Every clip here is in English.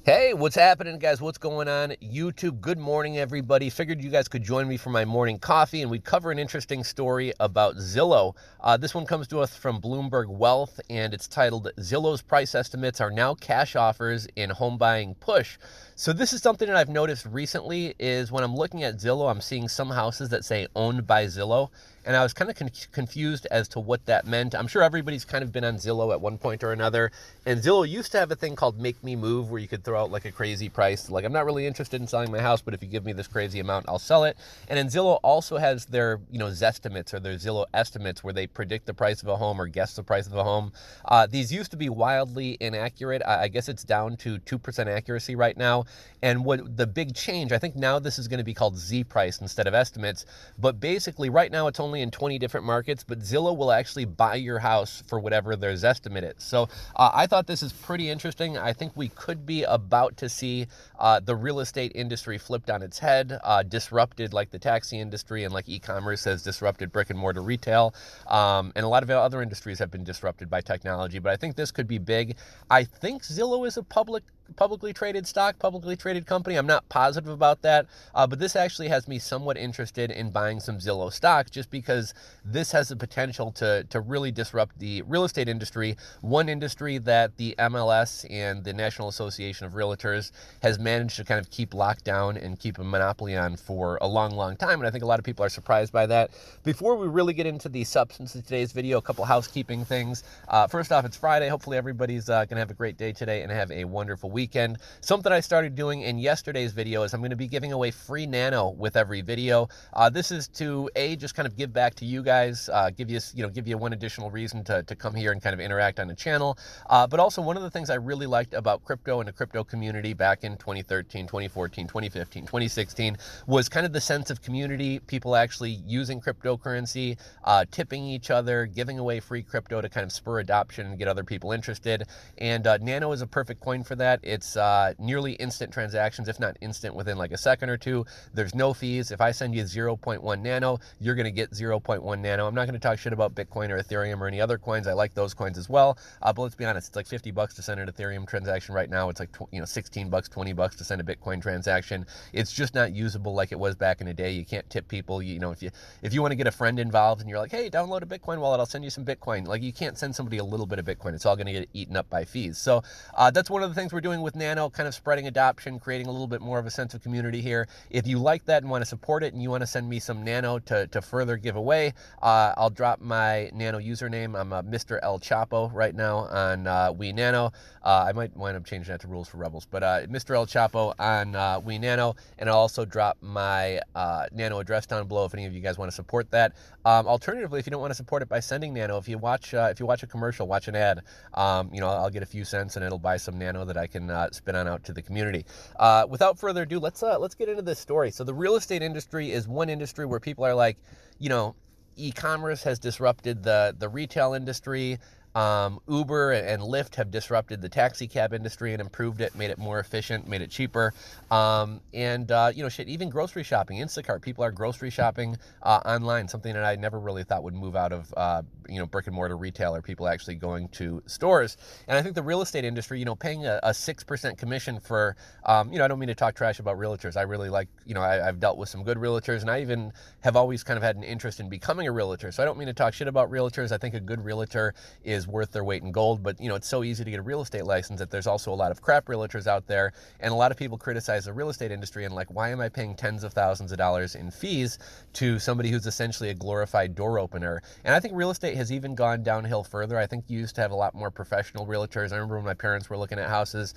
Hey, what's happening, guys? What's going on? YouTube, good morning, everybody. Figured you guys could join me for my morning coffee, and we'd cover an interesting story about Zillow. This one comes to us from Bloomberg Wealth, and it's titled, Zillow's Price Estimates Are Now Cash Offers in Home Buying Push. So this is something that I've noticed recently is when I'm looking at Zillow, I'm seeing some houses that say owned by Zillow. And I was kind of confused as to what that meant. I'm sure everybody's kind of been on Zillow at one point or another. And Zillow used to have a thing called Make Me Move where you could throw out like a crazy price. Like, I'm not really interested in selling my house, but if you give me this crazy amount, I'll sell it. And then Zillow also has their, Zestimates or their Zillow estimates where they predict the price of a home or guess the price of a home. These used to be wildly inaccurate. I guess it's down to 2% accuracy right now. And what the big change, I think now this is going to be called ZPrice instead of estimates. But basically right now it's only in 20 different markets, but Zillow will actually buy your house for whatever their Zestimate is. So I thought this is pretty interesting. I think we could be about to see the real estate industry flipped on its head, disrupted like the taxi industry and like e-commerce has disrupted brick and mortar retail. And a lot of other industries have been disrupted by technology, but I think this could be big. I think Zillow is a publicly traded stock, publicly traded company. I'm not positive about that, but this actually has me somewhat interested in buying some Zillow stock just because this has the potential to really disrupt the real estate industry, one industry that the MLS and the National Association of Realtors has managed to kind of keep locked down and keep a monopoly on for a long, long time. And I think a lot of people are surprised by that. Before we really get into the substance of today's video, a couple housekeeping things. First off, it's Friday. Hopefully everybody's going to have a great day today and have a wonderful weekend. Something I started doing in yesterday's video is I'm going to be giving away free Nano with every video. This is to just kind of give back to you guys, give you one additional reason to come here and kind of interact on the channel. But also one of the things I really liked about crypto and the crypto community back in 2013, 2014, 2015, 2016 was kind of the sense of community, people actually using cryptocurrency, tipping each other, giving away free crypto to kind of spur adoption and get other people interested. And Nano is a perfect coin for that. It's nearly instant transactions, if not instant within like a second or two. There's no fees. If I send you 0.1 Nano, you're going to get 0.1 Nano. I'm not going to talk shit about Bitcoin or Ethereum or any other coins. I like those coins as well. But let's be honest, it's like $50 to send an Ethereum transaction right now. It's like $16, $20 to send a Bitcoin transaction. It's just not usable like it was back in the day. You can't tip people. If you want to get a friend involved and you're like, hey, download a Bitcoin wallet, I'll send you some Bitcoin. Like, you can't send somebody a little bit of Bitcoin. It's all going to get eaten up by fees. So that's one of the things we're doing with Nano, kind of spreading adoption, creating a little bit more of a sense of community here. If you like that and want to support it and you want to send me some Nano to further give away, I'll drop my Nano username. I'm Mr. El Chapo right now on WeNano. I might wind up changing that to Rules for Rebels, but Mr. El Chapo on WeNano, and I'll also drop my Nano address down below if any of you guys want to support that. Alternatively, if you don't want to support it by sending Nano, if you watch a commercial, watch an ad, I'll get a few cents and it'll buy some Nano that I can spit on out to the community. Without further ado, let's get into this story. So the real estate industry is one industry where people are like, e-commerce has disrupted the retail industry. Uber and Lyft have disrupted the taxi cab industry and improved it, made it more efficient, made it cheaper. Even grocery shopping, Instacart, people are grocery shopping online, something that I never really thought would move out of, brick and mortar retail or people actually going to stores. And I think the real estate industry, paying a 6% commission for, I don't mean to talk trash about realtors. I really like, I've dealt with some good realtors, and I even have always kind of had an interest in becoming a realtor. So I don't mean to talk shit about realtors. I think a good realtor is worth their weight in gold, but it's so easy to get a real estate license that there's also a lot of crap realtors out there, and a lot of people criticize the real estate industry and like, why am I paying tens of thousands of dollars in fees to somebody who's essentially a glorified door opener? And I think real estate has even gone downhill further. I think you used to have a lot more professional realtors. I remember when my parents were looking at houses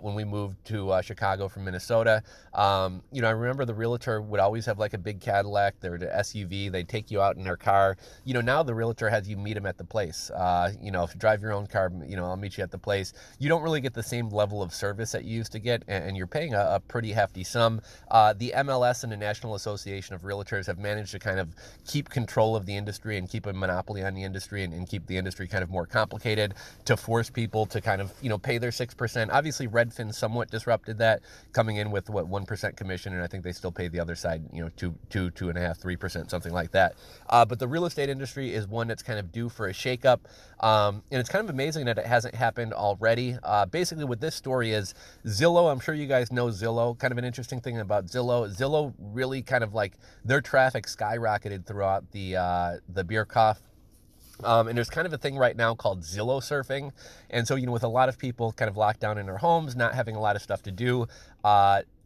when we moved to Chicago from Minnesota. I remember the realtor would always have like a big Cadillac, their SUV, they'd take you out in their car. Now the realtor has you meet them at the place. If you drive your own car, I'll meet you at the place. You don't really get the same level of service that you used to get, and you're paying a pretty hefty sum. The MLS and the National Association of Realtors have managed to kind of keep control of the industry and keep a monopoly on the industry and keep the industry kind of more complicated to force people to kind of, pay their 6%. Obviously, Redfin somewhat disrupted that, coming in with 1% commission, and I think they still pay the other side, 2.5%, 3%, something like that. But the real estate industry is one that's kind of due for a shakeup. And it's kind of amazing that it hasn't happened already. Basically, what this story is, Zillow, I'm sure you guys know Zillow. Kind of an interesting thing about Zillow. Zillow really kind of like their traffic skyrocketed throughout the beer cough. And there's kind of a thing right now called Zillow surfing. And so, with a lot of people kind of locked down in their homes, not having a lot of stuff to do,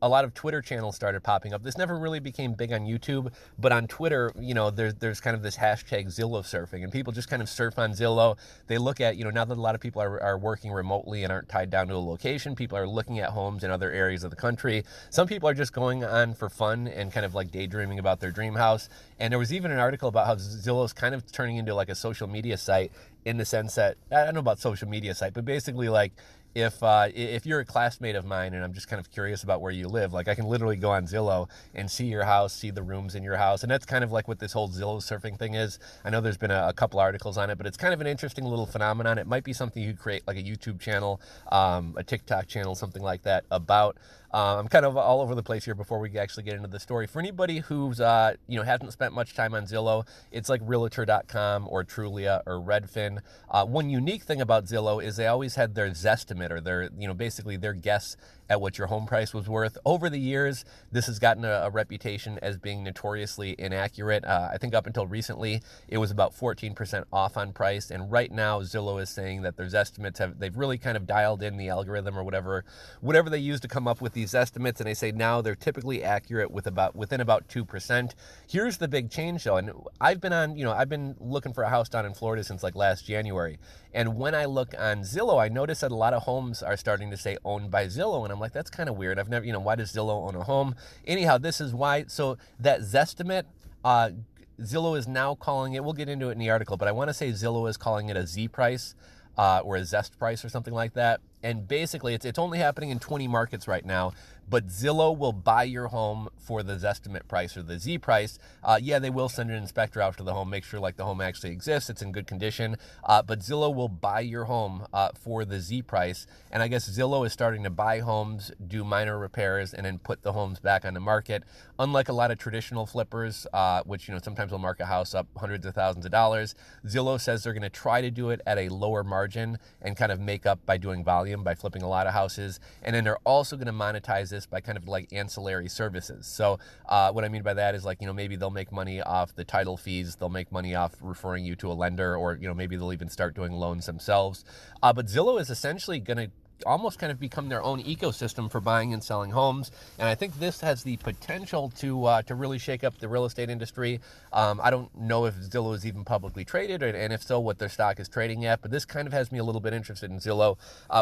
a lot of Twitter channels started popping up. This never really became big on YouTube, but on Twitter, there's kind of this hashtag Zillow surfing, and people just kind of surf on Zillow. They look at, now that a lot of people are working remotely and aren't tied down to a location, people are looking at homes in other areas of the country. Some people are just going on for fun and kind of like daydreaming about their dream house. And there was even an article about how Zillow's kind of turning into like a social media site, in the sense that, I don't know about social media site, but basically like, if you're a classmate of mine and I'm just kind of curious about where you live, like I can literally go on Zillow and see your house, see the rooms in your house. And that's kind of like what this whole Zillow surfing thing is. I know there's been a couple articles on it, but it's kind of an interesting little phenomenon. It might be something you create, like a YouTube channel, a TikTok channel, something like that about. I'm kind of all over the place here before we actually get into the story. For anybody who's, hasn't spent much time on Zillow, it's like Realtor.com or Trulia or Redfin. One unique thing about Zillow is they always had their Zestimate, or their, basically their guess at what your home price was worth. Over the years, this has gotten a reputation as being notoriously inaccurate. I think up until recently, it was about 14% off on price. And right now, Zillow is saying that their estimates they've really kind of dialed in the algorithm or whatever they use to come up with these estimates. And they say now they're typically accurate within about 2%. Here's the big change though. And I've been looking for a house down in Florida since like last January. And when I look on Zillow, I notice that a lot of homes are starting to say owned by Zillow. And I'm like, that's kind of weird. I've never, why does Zillow own a home? Anyhow, this is why. So that Zestimate, Zillow is now calling it, we'll get into it in the article, but I want to say Zillow is calling it a ZPrice or a ZestPrice or something like that. And basically, it's only happening in 20 markets right now, but Zillow will buy your home for the Zestimate price or the Z price. Yeah, they will send an inspector out to the home, make sure like the home actually exists, it's in good condition. But Zillow will buy your home for the Z price. And I guess Zillow is starting to buy homes, do minor repairs, and then put the homes back on the market. Unlike a lot of traditional flippers, which sometimes will mark a house up hundreds of thousands of dollars, Zillow says they're going to try to do it at a lower margin and kind of make up by doing volume, by flipping a lot of houses. And then they're also going to monetize this by kind of like ancillary services. So what I mean by that is like, maybe they'll make money off the title fees, they'll make money off referring you to a lender, or, maybe they'll even start doing loans themselves. But Zillow is essentially going to almost kind of become their own ecosystem for buying and selling homes. And I think this has the potential to really shake up the real estate industry. I don't know if Zillow is even publicly traded, and if so, what their stock is trading at, but this kind of has me a little bit interested in Zillow.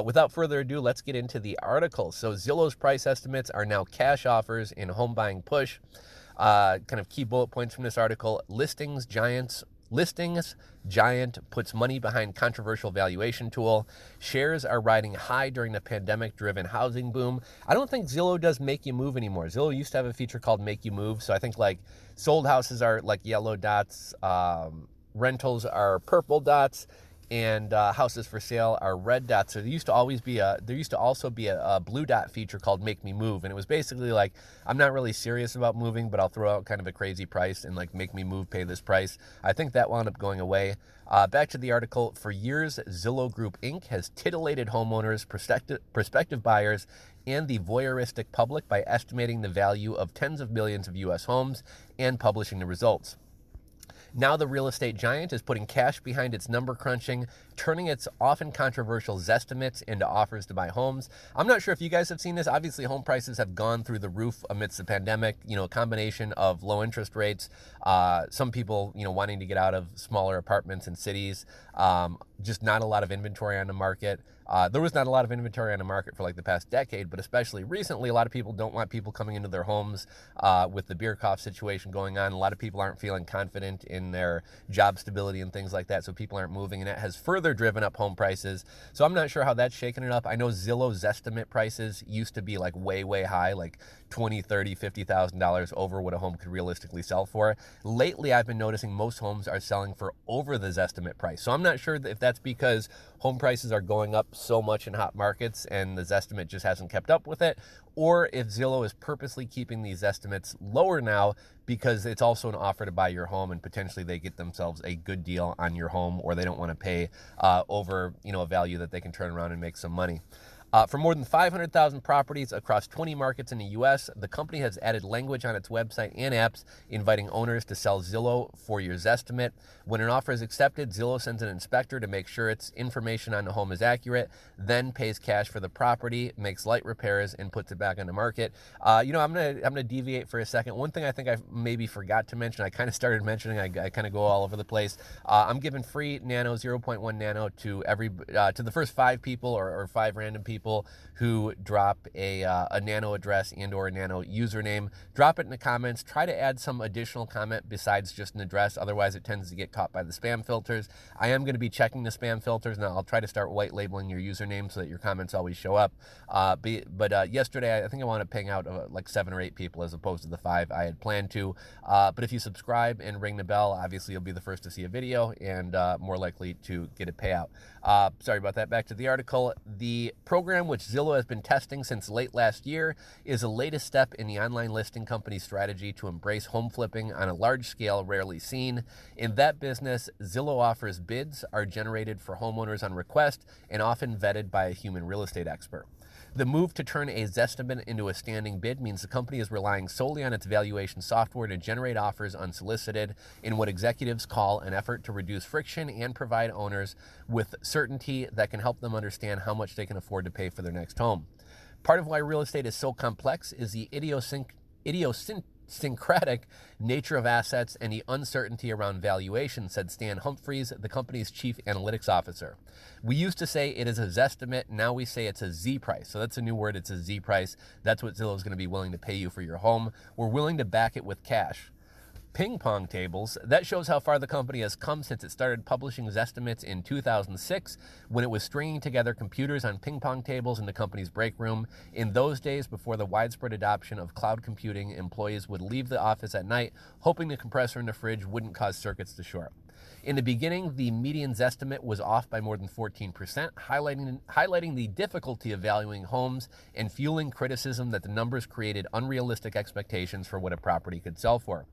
Without further ado, let's get into the article. So Zillow's price estimates are now cash offers in home buying push. Kind of key bullet points from this article: Listings giant puts money behind controversial valuation tool. Shares are riding high during the pandemic-driven housing boom. I don't think Zillow does Make You Move anymore. Zillow used to have a feature called Make You Move. So I think like sold houses are like yellow dots, rentals are purple dots, and houses for sale are red dots. So there used to also be a blue dot feature called Make Me Move, and it was basically like, I'm not really serious about moving, but I'll throw out kind of a crazy price and like make me move, pay this price. I think that wound up going away. Back to the article. For years, Zillow Group Inc. has titillated homeowners, prospective buyers, and the voyeuristic public by estimating the value of tens of millions of U.S. homes and publishing the results. Now the real estate giant is putting cash behind its number crunching, turning its often controversial Zestimates into offers to buy homes. I'm not sure if you guys have seen this. Obviously, home prices have gone through the roof amidst the pandemic. A combination of low interest rates, some people, wanting to get out of smaller apartments in cities, just not a lot of inventory on the market. There was not a lot of inventory on the market for like the past decade, but especially recently, a lot of people don't want people coming into their homes with the beer cough situation going on. A lot of people aren't feeling confident in their job stability and things like that, so people aren't moving, and that has further driven up home prices. So I'm not sure how that's shaking it up. I know Zillow Zestimate prices used to be like way, way high, like $20,000, $30,000, $50,000 over what a home could realistically sell for. Lately, I've been noticing most homes are selling for over the Zestimate price. So I'm not sure if that's because home prices are going up so much in hot markets and the Zestimate just hasn't kept up with it, or if Zillow is purposely keeping these estimates lower now because it's also an offer to buy your home and potentially they get themselves a good deal on your home, or they don't want to pay over a value that they can turn around and make some money. For more than 500,000 properties across 20 markets in the U.S., the company has added language on its website and apps inviting owners to sell Zillow for your Zestimate. When an offer is accepted, Zillow sends an inspector to make sure its information on the home is accurate, then pays cash for the property, makes light repairs, and puts it back on the market. I'm gonna deviate for a second. One thing I think I maybe forgot to mention, I kind of started mentioning, I kind of go all over the place. I'm giving free Nano 0.1 Nano to to the first 5 people or 5 random people who drop a Nano address and or a Nano username. Drop it in the comments. Try to add some additional comment besides just an address. Otherwise, it tends to get caught by the spam filters. I am going to be checking the spam filters, and I'll try to start white labeling your username so that your comments always show up. But yesterday, I think I wound up paying out like 7 or 8 people as opposed to the 5 I had planned to. But if you subscribe and ring the bell, obviously you'll be the first to see a video and more likely to get a payout. Sorry about that. Back to the article. The program, which Zillow has been testing since late last year, is the latest step in the online listing company's strategy to embrace home flipping on a large scale rarely seen. In that business, Zillow offers bids are generated for homeowners on request and often vetted by a human real estate expert. The move to turn a Zestimate into a standing bid means the company is relying solely on its valuation software to generate offers unsolicited in what executives call an effort to reduce friction and provide owners with certainty that can help them understand how much they can afford to pay for their next home. Part of why real estate is so complex is the idiosyncratic nature of assets and the uncertainty around valuation, said Stan Humphries, the company's chief analytics officer. We used to say it is a Zestimate, now we say it's a ZPrice. So that's a new word, it's a ZPrice. That's what Zillow is going to be willing to pay you for your home. We're willing to back it with cash. Ping pong tables, that shows how far the company has come since it started publishing Zestimates in 2006, when it was stringing together computers on ping pong tables in the company's break room. In those days, before the widespread adoption of cloud computing, employees would leave the office at night hoping the compressor in the fridge wouldn't cause circuits to short. In the beginning, the median Zestimate was off by more than 14%, highlighting the difficulty of valuing homes and fueling criticism that the numbers created unrealistic expectations for what a property could sell for.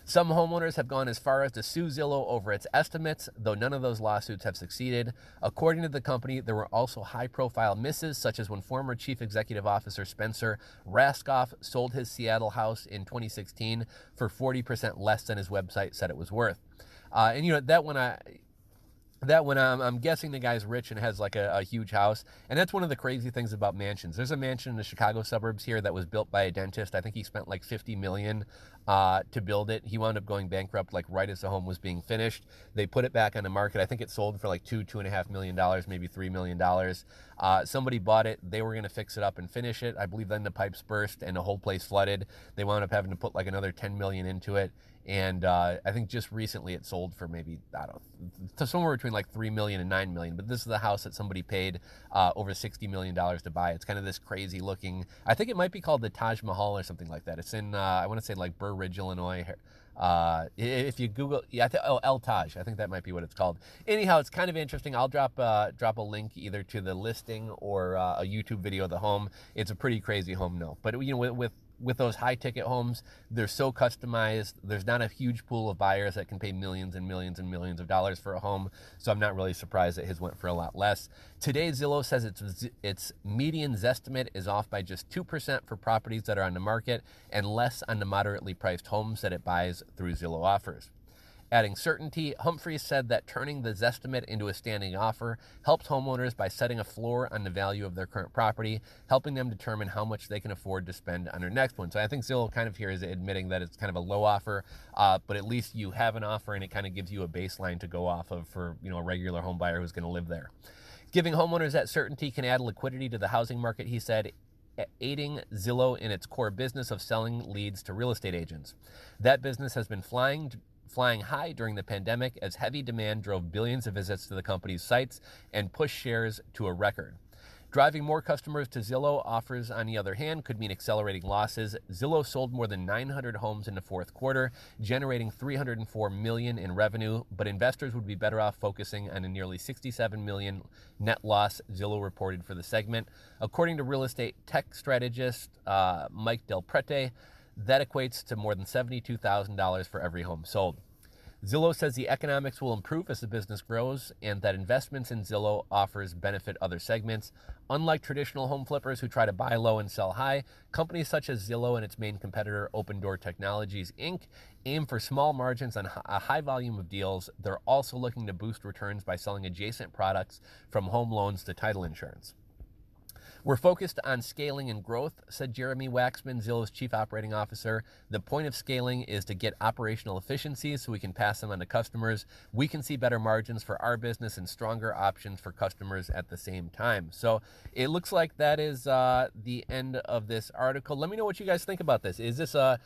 Some homeowners have gone as far as to sue Zillow over its estimates, though none of those lawsuits have succeeded. According to the company, there were also high-profile misses, such as when former Chief Executive Officer Spencer Raskoff sold his Seattle house in 2016 for 40% less than his website said it was worth. I'm guessing the guy's rich and has like a huge house. And that's one of the crazy things about mansions. There's a mansion in the Chicago suburbs here that was built by a dentist. I think he spent like $50 million to build it. He wound up going bankrupt like right as the home was being finished. They put it back on the market. I think it sold for like $2.5 million, maybe $3 million. Somebody bought it. They were going to fix it up and finish it. I believe then the pipes burst and the whole place flooded. They wound up having to put like another $10 million into it. And I think just recently it sold for maybe, I don't know, somewhere between like $3 million and $9 million. But this is the house that somebody paid over $60 million to buy. It's kind of this crazy looking, I think it might be called the Taj Mahal or something like that. It's in, I want to say like Burr Ridge, Illinois. If you Google, El Taj, I think that might be what it's called. Anyhow, it's kind of interesting. I'll drop a link either to the listing or a YouTube video of the home. It's a pretty crazy home, no. But with those high-ticket homes, they're so customized. There's not a huge pool of buyers that can pay millions and millions and millions of dollars for a home, so I'm not really surprised that his went for a lot less. Today, Zillow says its median Zestimate is off by just 2% for properties that are on the market and less on the moderately priced homes that it buys through Zillow Offers. Adding certainty, Humphries said that turning the Zestimate into a standing offer helps homeowners by setting a floor on the value of their current property, helping them determine how much they can afford to spend on their next one. So I think Zillow kind of here is admitting that it's kind of a low offer, but at least you have an offer and it kind of gives you a baseline to go off of for a regular home buyer who's going to live there. Giving homeowners that certainty can add liquidity to the housing market, he said, aiding Zillow in its core business of selling leads to real estate agents. That business has been flying high during the pandemic as heavy demand drove billions of visits to the company's sites and pushed shares to a record. Driving more customers to Zillow offers, on the other hand, could mean accelerating losses. Zillow sold more than 900 homes in the fourth quarter, generating $304 million in revenue, but investors would be better off focusing on a nearly $67 million net loss Zillow reported for the segment. According to real estate tech strategist Mike Del Prete, that equates to more than $72,000 for every home sold. Zillow says the economics will improve as the business grows and that investments in Zillow offers benefit other segments. Unlike traditional home flippers who try to buy low and sell high, companies such as Zillow and its main competitor, Open Door Technologies, Inc., aim for small margins on a high volume of deals. They're also looking to boost returns by selling adjacent products from home loans to title insurance. We're focused on scaling and growth, said Jeremy Waxman, Zillow's chief operating officer. The point of scaling is to get operational efficiencies so we can pass them on to customers. We can see better margins for our business and stronger options for customers at the same time. So it looks like that is the end of this article. Let me know what you guys think about this. Is this a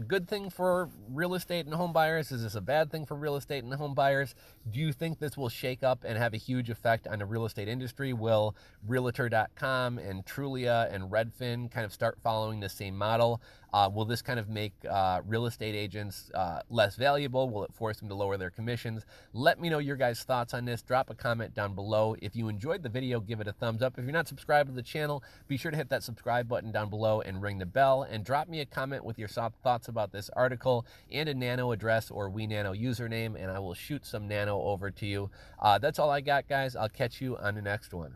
good thing for real estate and home buyers? Is this a bad thing for real estate and home buyers? Do you think this will shake up and have a huge effect on the real estate industry? Will Realtor.com and Trulia and Redfin kind of start following the same model? Will this kind of make real estate agents less valuable? Will it force them to lower their commissions? Let me know your guys' thoughts on this. Drop a comment down below. If you enjoyed the video, give it a thumbs up. If you're not subscribed to the channel, be sure to hit that subscribe button down below and ring the bell, and drop me a comment with your thoughts about this article and a Nano address or WeNano username, and I will shoot some Nano over to you. That's all I got, guys. I'll catch you on the next one.